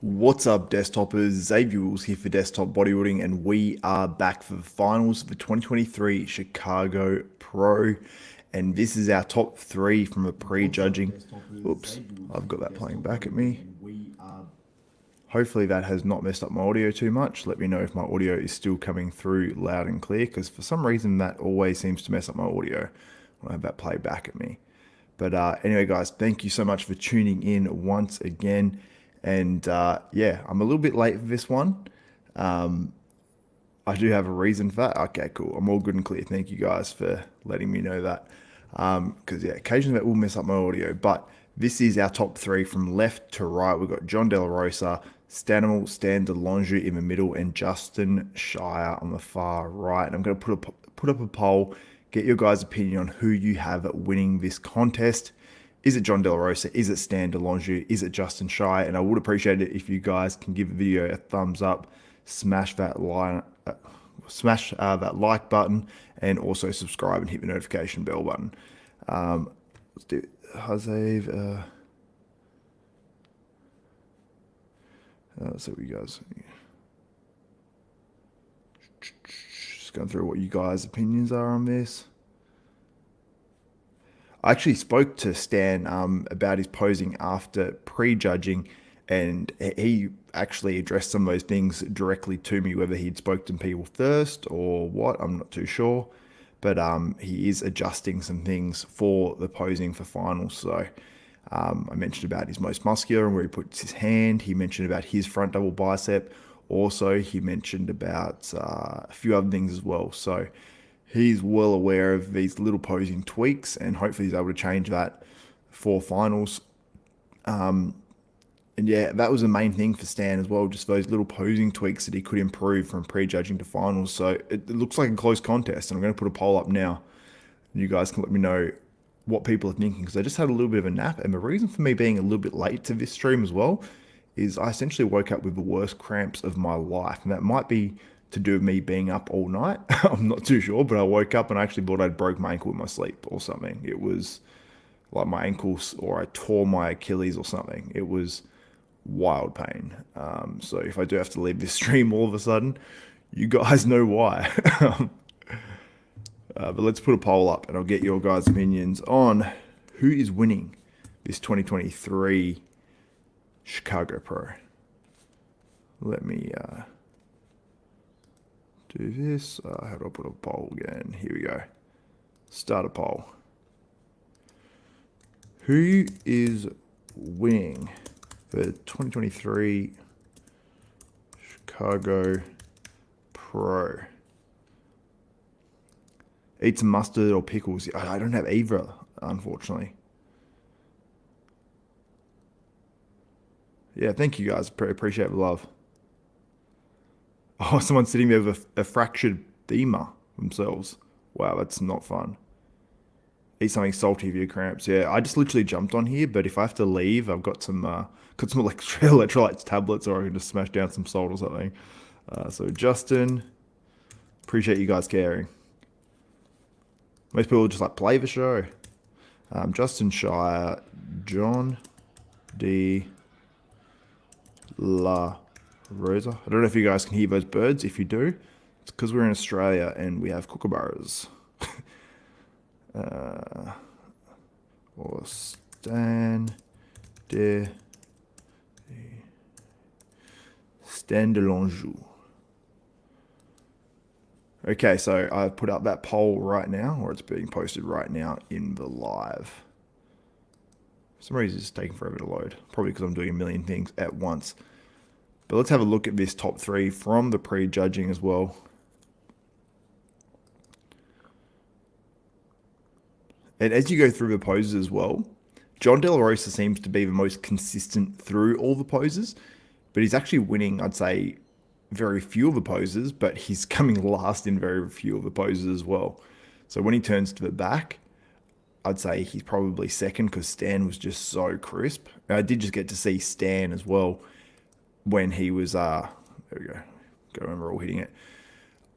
What's up, desktopers? Xavier Wills here for Desktop Bodybuilding, and we are back for the finals of the 2023 Chicago Pro. And this is our top three from a pre-judging. Oops, I've got that playing back at me. Hopefully that has not messed up my audio too much. Let me know if my audio is still coming through loud and clear, because for some reason that always seems to mess up my audio when I have that play back at me. But anyway, guys, thank you so much for tuning in once again. And yeah, I'm a little bit late for this one. I do have a reason for that. Okay, cool. I'm all good and clear. Thank you guys for letting me know that. Because yeah, occasionally that will mess up my audio. But this is our top three from left to right. We've got Jon De La Rosa, Stanimal, Stan De Longeaux in the middle, and Justin Shier on the far right. And I'm going to put up a poll, get your guys' opinion on who you have winning this contest. Is it Jon De La Rosa? Is it Stan De Longeaux? Is it Justin Shier? And I would appreciate it if you guys can give the video a thumbs up, smash that like button, and also subscribe and hit the notification bell button. Let's do Hazav. Let's see what you guys. Just going through what you guys' opinions are on this. I actually spoke to Stan about his posing after prejudging, and he actually addressed some of those things directly to me, whether he'd spoken to people first or what, I'm not too sure. But he is adjusting some things for the posing for finals. So I mentioned about his most muscular and where he puts his hand. He mentioned about his front double bicep. Also, he mentioned about a few other things as well. So he's well aware of these little posing tweaks, and hopefully he's able to change that for finals. And yeah, that was the main thing for Stan as well, just those little posing tweaks that he could improve from prejudging to finals. So it looks like a close contest, and I'm going to put a poll up now. You guys can let me know what people are thinking, because I just had a little bit of a nap, and the reason for me being a little bit late to this stream as well is I essentially woke up with the worst cramps of my life, and that might be to do with me being up all night. I'm not too sure, but I woke up and I actually thought I'd broke my ankle in my sleep or something. It was like my ankles, or I tore my Achilles or something. It was wild pain. So if I do have to leave this stream all of a sudden, you guys know why. But let's put a poll up and I'll get your guys' opinions on who is winning this 2023 Chicago Pro. Let me do this. How do I put a poll again? Here we go. Start a poll. Who is winning the 2023 Chicago Pro? Eat some mustard or pickles. I don't have either, unfortunately. Yeah, thank you guys. Appreciate the love. Oh, someone's sitting there with a fractured femur themselves. Wow, that's not fun. Eat something salty for your cramps. Yeah, I just literally jumped on here, but if I have to leave, I've got some electrolytes tablets, or I can just smash down some salt or something. So Justin, appreciate you guys caring. Most people just like play the show. Justin Shier, Jon De La Rosa. I don't know if you guys can hear those birds. If you do, it's because we're in Australia and we have kookaburras. Or Stan De Longeaux. Okay, so I've put up that poll right now, or it's being posted right now in the live. For some reason it's taking forever to load. Probably because I'm doing a million things at once. But let's have a look at this top three from the pre-judging as well. And as you go through the poses as well, Jon De La Rosa seems to be the most consistent through all the poses, but he's actually winning, I'd say, very few of the poses, but he's coming last in very few of the poses as well. So when he turns to the back, I'd say he's probably second, because Stan was just so crisp. And I did just get to see Stan as well when he was, there we go, gotta remember all hitting it.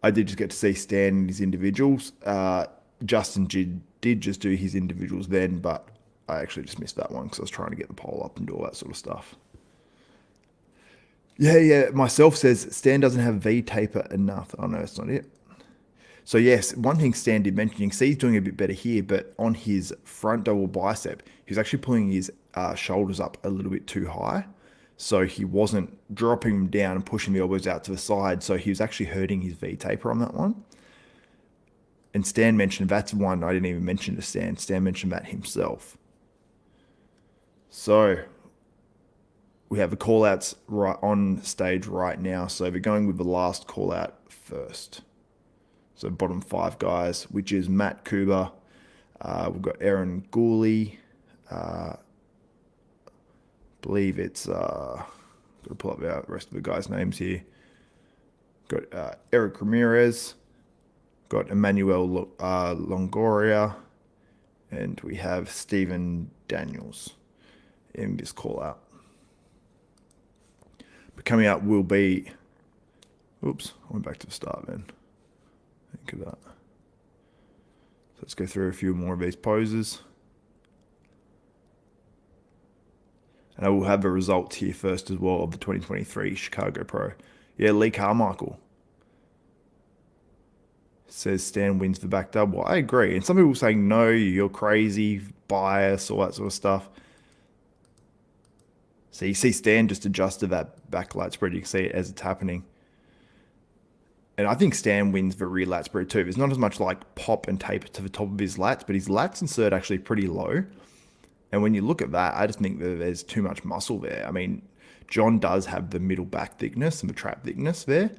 I did just get to see Stan in his individuals. Justin did just do his individuals then, but I actually just missed that one because I was trying to get the poll up and do all that sort of stuff. Yeah. Myself says Stan doesn't have V taper enough. Oh no, that's not it. So yes, one thing Stan did mention, you can see he's doing a bit better here, but on his front double bicep, he was actually pulling his shoulders up a little bit too high. So he wasn't dropping them down and pushing the elbows out to the side. So he was actually hurting his V taper on that one. And Stan mentioned that's one I didn't even mention to Stan. Stan mentioned that himself. So we have the call outs right on stage right now. So we're going with the last call out first. So bottom 5 guys, which is Matt Kuba. We've got Aaron Gooley. Believe it's got to pull up the rest of the guys' names here. Got Eric Ramirez. Got Emmanuel Longoria, and we have Stephen Daniels in this call out. But coming out will be, oops, I went back to the start, man. Think of that. So let's go through a few more of these poses. And I will have the results here first as well of the 2023 Chicago Pro. Yeah, Lee Carmichael says Stan wins the back double. I agree. And some people saying, no, you're crazy, bias, all that sort of stuff. So you see Stan just adjusted that back lat spread. You can see it as it's happening. And I think Stan wins the rear lat spread too. There's not as much like pop and taper to the top of his lats, but his lats insert actually pretty low. And when you look at that, I just think that there's too much muscle there. I mean, Jon does have the middle back thickness and the trap thickness there.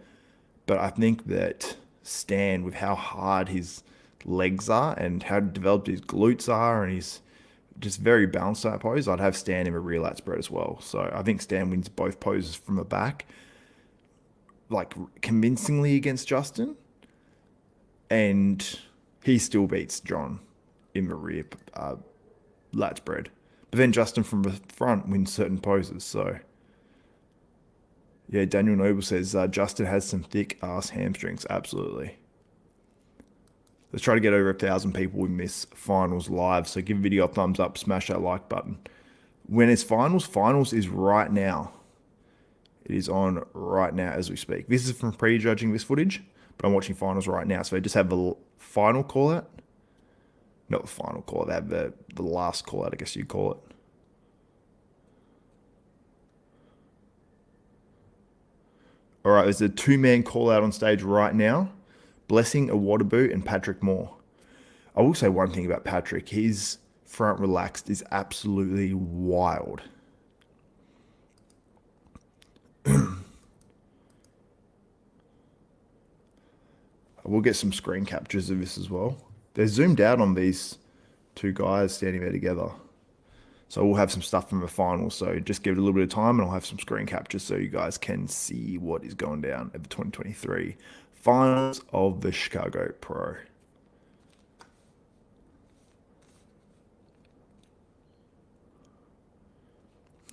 But I think that Stan, with how hard his legs are and how developed his glutes are, and he's just very balanced that pose, I'd have Stan in a rear lat spread as well. So I think Stan wins both poses from the back, like convincingly against Justin, and he still beats Jon in the rear lat spread. But then Justin from the front wins certain poses. So yeah, Daniel Noble says Justin has some thick ass hamstrings. Absolutely. Let's try to get over 1,000 people in this finals live. So give the video a thumbs up, smash that like button. When it's finals, finals is right now. It is on right now as we speak. This is from prejudging this footage, but I'm watching finals right now. So I just have the final call out. Not the final call out, they have the last call out, I guess you'd call it. All right, there's a 2-man call out on stage right now. Blessing, Awodibu, and Patrick Moore. I will say one thing about Patrick. His front relaxed is absolutely wild. I will get some screen captures of this as well. They're zoomed out on these 2 guys standing there together. So we'll have some stuff from the final. So just give it a little bit of time and I'll have some screen captures so you guys can see what is going down at the 2023 finals of the Chicago Pro.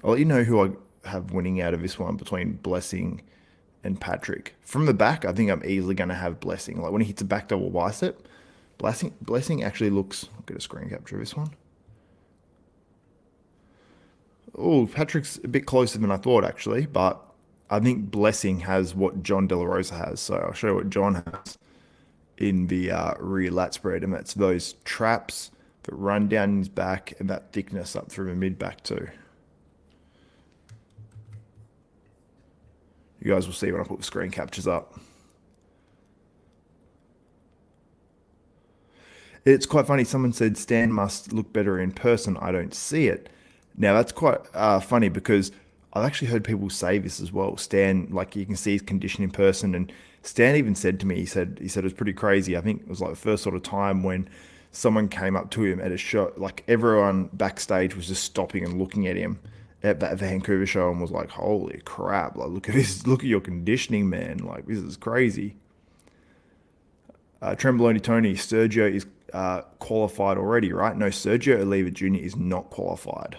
I'll let you know who I have winning out of this one between Blessing and Patrick. From the back, I think I'm easily going to have Blessing. Like when he hits a back double bicep, Blessing actually looks... I'll get a screen capture of this one. Oh, Patrick's a bit closer than I thought, actually, but I think Blessing has what Jon De La Rosa has. So I'll show you what Jon has in the rear lat spread, and that's those traps that run down his back and that thickness up through the mid back too. You guys will see when I put the screen captures up. It's quite funny. Someone said Stan must look better in person. I don't see it. Now, that's quite funny because I've actually heard people say this as well. Stan, like you can see his condition in person. And Stan even said to me, he said it was pretty crazy. I think it was like the first sort of time when someone came up to him at a show. Like everyone backstage was just stopping and looking at him at the Vancouver show and was like, holy crap. Like, look at this. Look at your conditioning, man. Like, this is crazy. Tremboloni Tony, Sergio is qualified already, right? No, Sergio Oliva Jr. is not qualified.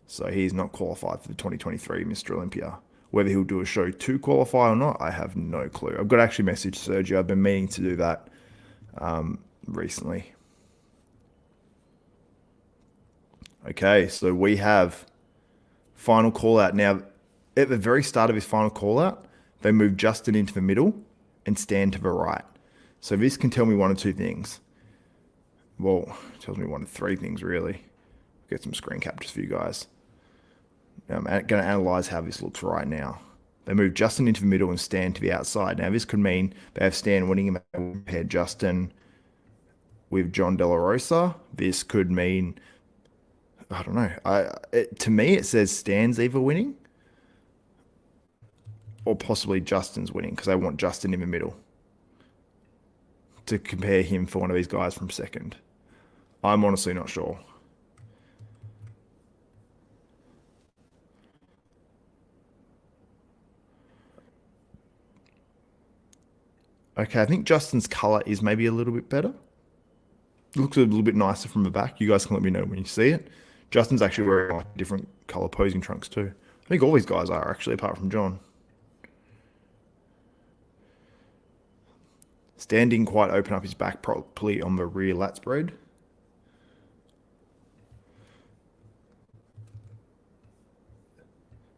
So he's not qualified for the 2023 Mr. Olympia. Whether he'll do a show to qualify or not, I have no clue. I've got to actually message Sergio. I've been meaning to do that recently. Okay, so we have final call out. Now, At the very start of his final call out, they moved Justin into the middle and Stan to the right. So this can tell me one of two things. Well, it tells me one of three things, really. Get some screen captures for you guys. I'm going to analyze how this looks right now. They moved Justin into the middle and Stan to the outside. Now, this could mean they have Stan winning him and compare Justin with Jon De La Rosa. This could mean, I don't know. To me, it says Stan's either winning or possibly Justin's winning because I want Justin in the middle to compare him for one of these guys from second. I'm honestly not sure. Okay, I think Justin's color is maybe a little bit better. It looks a little bit nicer from the back. You guys can let me know when you see it. Justin's actually wearing like different color posing trunks too. I think all these guys are actually, apart from Jon. Stan didn't quite open up his back properly on the rear lat spread.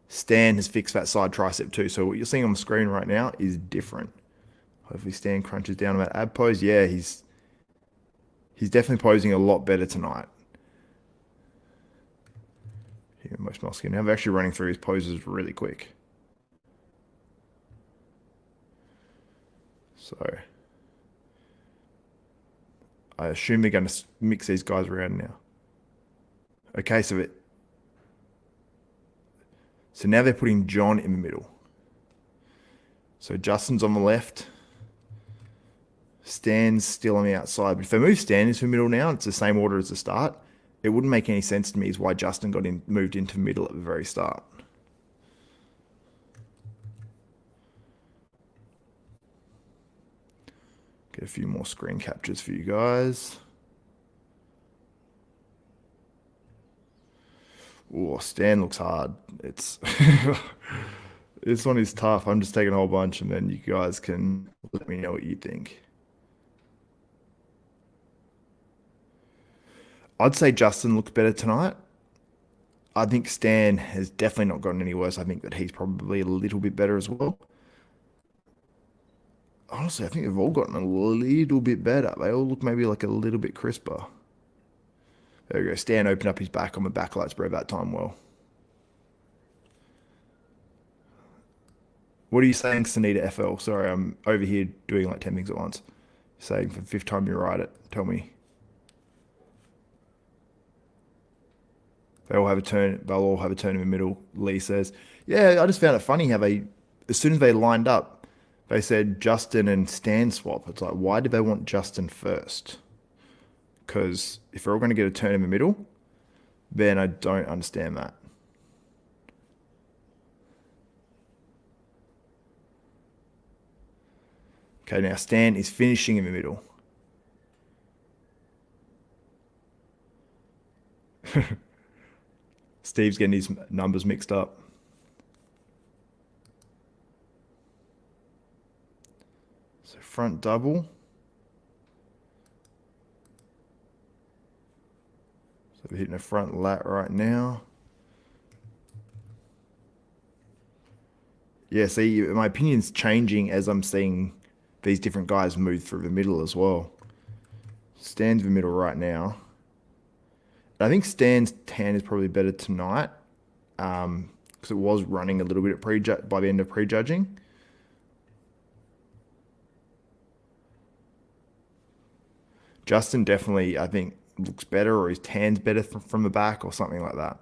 Stan has fixed that side tricep too. So what you're seeing on the screen right now is different. Hopefully Stan crunches down on that ab pose. Yeah, he's definitely posing a lot better tonight. Here, most muscular. Now they're actually running through his poses really quick. So I assume they're going to mix these guys around now. Okay, so now they're putting Jon in the middle. So Justin's on the left. Stan's still on the outside. But if they move Stan into the middle now, it's the same order as the start. It wouldn't make any sense to me as why Justin moved into the middle at the very start. Get a few more screen captures for you guys. Oh, Stan looks hard. It's this one is tough. I'm just taking a whole bunch, and then you guys can let me know what you think. I'd say Justin looks better tonight. I think Stan has definitely not gotten any worse. I think that he's probably a little bit better as well. Honestly, I think they've all gotten a little bit better. They all look maybe like a little bit crisper. There we go. Stan opened up his back on the back lat spread that time well. What are you saying, Sunita FL? Sorry, I'm over here doing like 10 things at once. Saying for the fifth time you write it. Tell me. They'll all have a turn in the middle, Lee says. Yeah, I just found it funny how as soon as they lined up, they said Justin and Stan swap. It's like, why did they want Justin first? Because if they're all going to get a turn in the middle, then I don't understand that. Okay, now Stan is finishing in the middle. Steve's getting his numbers mixed up. So front double. So we're hitting a front lat right now. Yeah, see, my opinion's changing as I'm seeing these different guys move through the middle as well. Stan's in the middle right now. I think Stan's tan is probably better tonight because it was running a little bit at by the end of prejudging. Justin definitely, I think, looks better, or his tan's better from the back or something like that.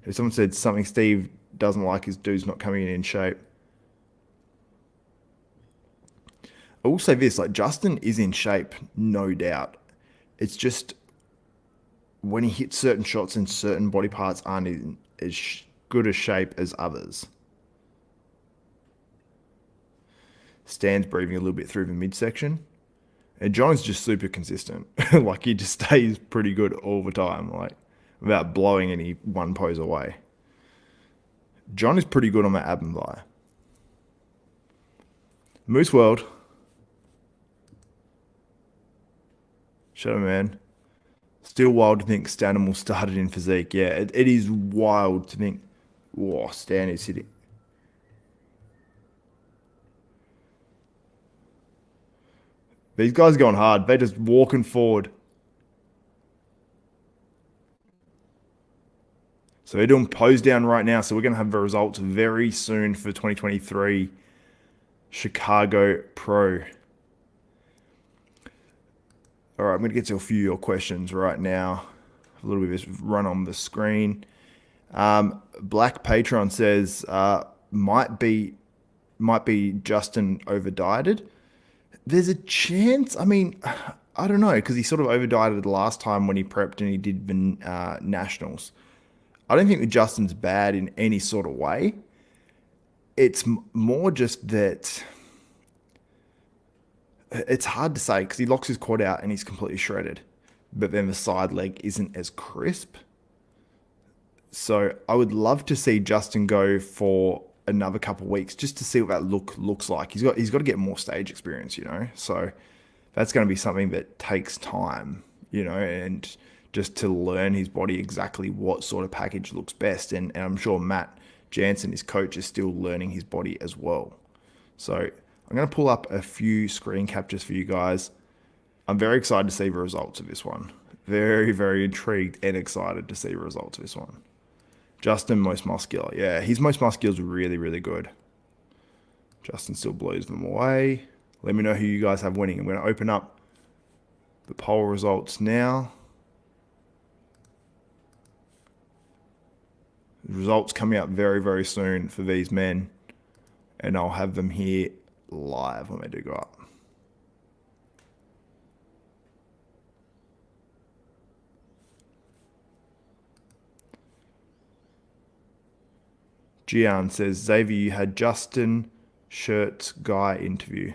If someone said something Steve doesn't like his dude's not coming in shape. I will say this, like Justin is in shape, no doubt. It's just when he hits certain shots and certain body parts aren't in as good a shape as others. Stan's breathing a little bit through the midsection. And Jon's just super consistent. Like he just stays pretty good all the time, like without blowing any one pose away. Jon is pretty good on that ab and thigh. Moose World. Shadow Man. Still wild to think Stanimal started in physique. Yeah, it is wild to think. Whoa, Stan is hitting. These guys are going hard. They're just walking forward. So they're doing pose down right now. So we're going to have the results very soon for 2023 Chicago Pro. All right, I'm going to get to a few of your questions right now. A little bit of this run on the screen. Black Patron says, might be Justin over dieted. There's a chance. I mean, I don't know, because he sort of over dieted the last time when he prepped and he did the nationals. I don't think that Justin's bad in any sort of way. It's more just that it's hard to say because he locks his quad out and he's completely shredded, but then the side leg isn't as crisp. So I would love to see Justin go for another couple of weeks just to see what that looks like. He's got to get more stage experience, you know. So that's going to be something that takes time, you know, and just to learn his body exactly what sort of package looks best. And I'm sure Matt Jansen, his coach, is still learning his body as well. So I'm going to pull up a few screen captures for you guys. I'm very excited to see the results of this one. Very, very intrigued and excited to see the results of this one. Justin, most muscular. Yeah, his most muscular is really, really good. Justin still blows them away. Let me know who you guys have winning. I'm going to open up the poll results now. The results coming up very, very soon for these men. And I'll have them here live when they do go up. Gian says, Xavier, you had Justin Shirt's guy interview.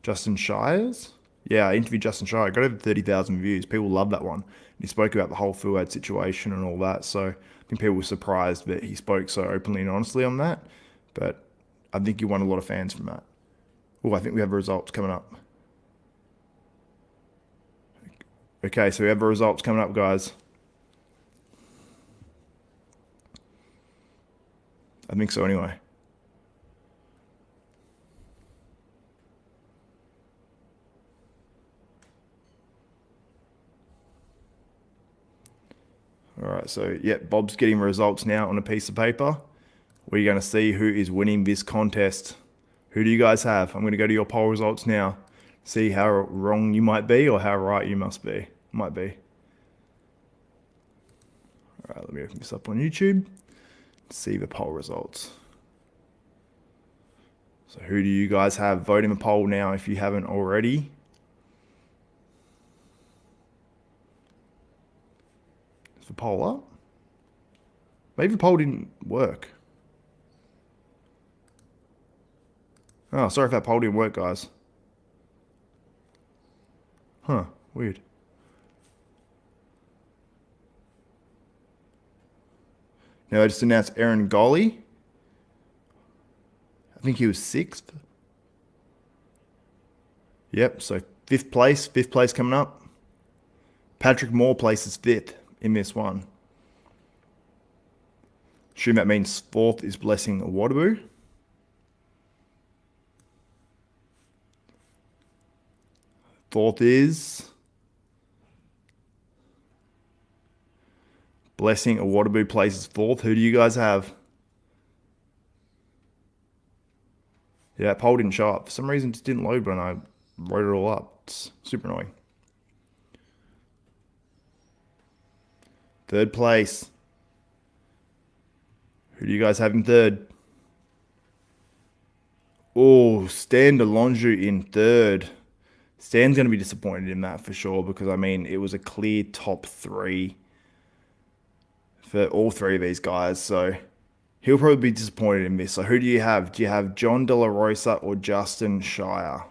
Justin Shiers? Yeah, I interviewed Justin Shier. I got over 30,000 views. People love that one. He spoke about the whole Fuad situation and all that. So I think people were surprised that he spoke so openly and honestly on that. But I think he won a lot of fans from that. Oh, I think we have results coming up. Okay, so we have the results coming up, guys. I think so anyway. All right, so yeah, Bob's getting results now on a piece of paper. We're going to see who is winning this contest. Who do you guys have? I'm going to go to your poll results now. See how wrong you might be or how right you must be. Might be. All right, let me open this up on YouTube. See the poll results. So who do you guys have? Vote in the poll now if you haven't already. Is the poll up? Maybe the poll didn't work. Oh, sorry if that poll didn't work, guys. Huh, weird. Now I just announced Aaron Golly. I think he was 6th. Yep, so 5th place coming up. Patrick Moore places 5th in this one. Assume that means 4th is Blessing Awodibu. Fourth is Blessing Awodibu places 4th. Who do you guys have? Yeah, that poll didn't show up. For some reason, it just didn't load when I wrote it all up. It's super annoying. 3rd place. Who do you guys have in 3rd? Oh, Stan De Longeaux in 3rd. Stan's going to be disappointed in that for sure because, I mean, it was a clear top 3 for all 3 of these guys. So he'll probably be disappointed in this. So who do you have? Do you have Jon De La Rosa or Justin Shier?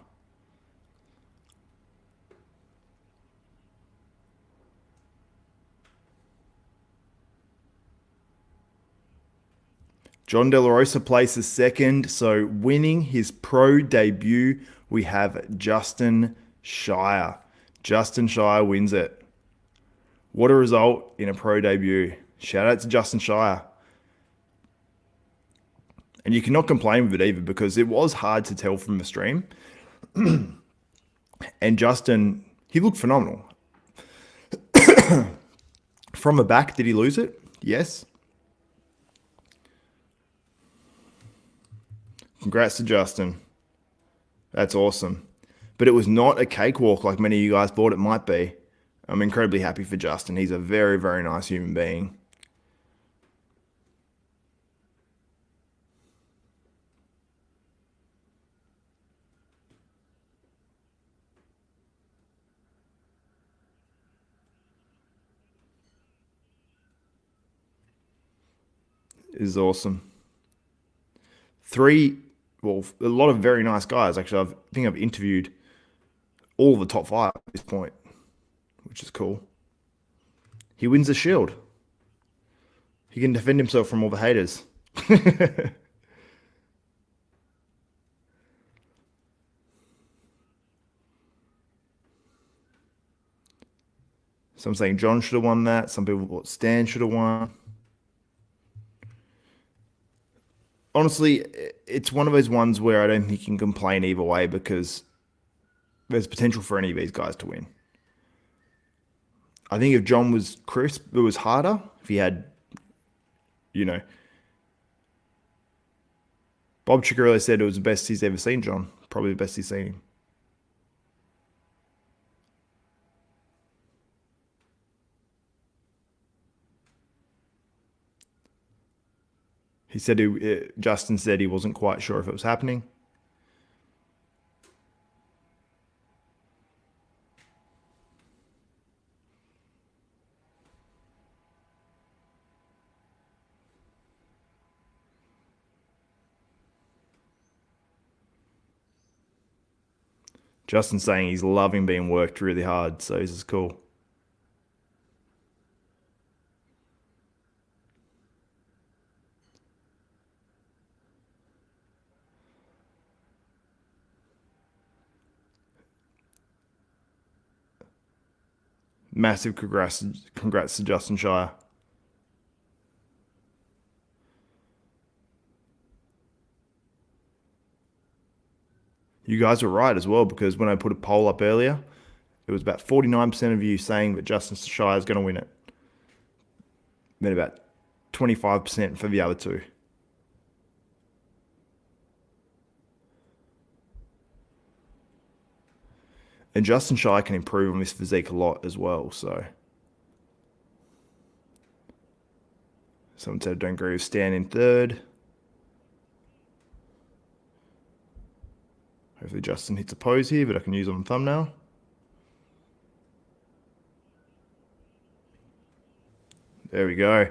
Jon De La Rosa places 2nd. So winning his pro debut, we have Justin Shier. Justin Shier wins it. What a result in a pro debut. Shout out to Justin Shier. And you cannot complain with it either because it was hard to tell from the stream. And Justin, he looked phenomenal. From the back, did he lose it? Yes. Congrats to Justin. That's awesome. But it was not a cakewalk like many of you guys thought it might be. I'm incredibly happy for Justin. He's a very, very nice human being. It is awesome. A lot of very nice guys. Actually, I think I've interviewed all the top 5 at this point, which is cool. He wins the shield. He can defend himself from all the haters. Some saying John should have won that. Some people thought Stan should have won. Honestly, it's one of those ones where I don't think you can complain either way because there's potential for any of these guys to win. I think if John was crisp, it was harder. If he had, Bob Chicarelli said it was the best he's ever seen John. Probably the best he's seen him. Justin said he wasn't quite sure if it was happening. Justin's saying he's loving being worked really hard, so this is cool. Massive congrats to Justin Shier. You guys were right as well because when I put a poll up earlier, it was about 49% of you saying that Justin Shier is going to win it. Then about 25% for the other two. And Justin Shier can improve on this physique a lot as well, so. Someone said don't agree with Stan in third. Hopefully Justin hits a pose here, but I can use on the thumbnail. There we go.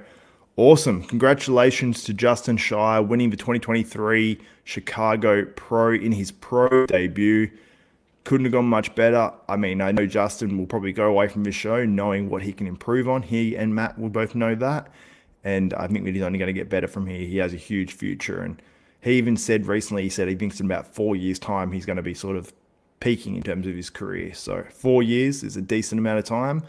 Awesome. Congratulations to Justin Shier winning the 2023 Chicago Pro in his pro debut. Couldn't have gone much better. I mean, I know Justin will probably go away from this show knowing what he can improve on. He and Matt will both know that. And I think that he's only going to get better from here. He has a huge future. And he even said recently, he said he thinks in about 4 years' time, he's going to be sort of peaking in terms of his career. So 4 years is a decent amount of time.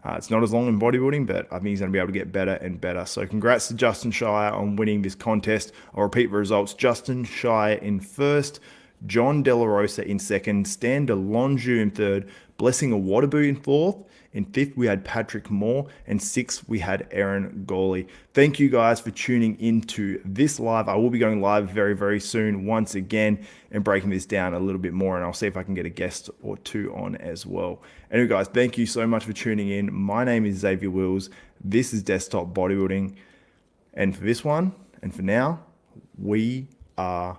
It's not as long in bodybuilding, but I think he's going to be able to get better and better. So congrats to Justin Shier on winning this contest. I'll repeat the results. Justin Shier in first, Jon De La Rosa in second, Stan de Longeaux in third, Blessing Awodibu in fourth. In fifth, we had Patrick Moore. And sixth, we had Aaron Gawley. Thank you guys for tuning into this live. I will be going live very, very soon once again and breaking this down a little bit more. And I'll see if I can get a guest or two on as well. Anyway, guys, thank you so much for tuning in. My name is Xavier Wills. This is Desktop Bodybuilding. And for this one, and for now, we are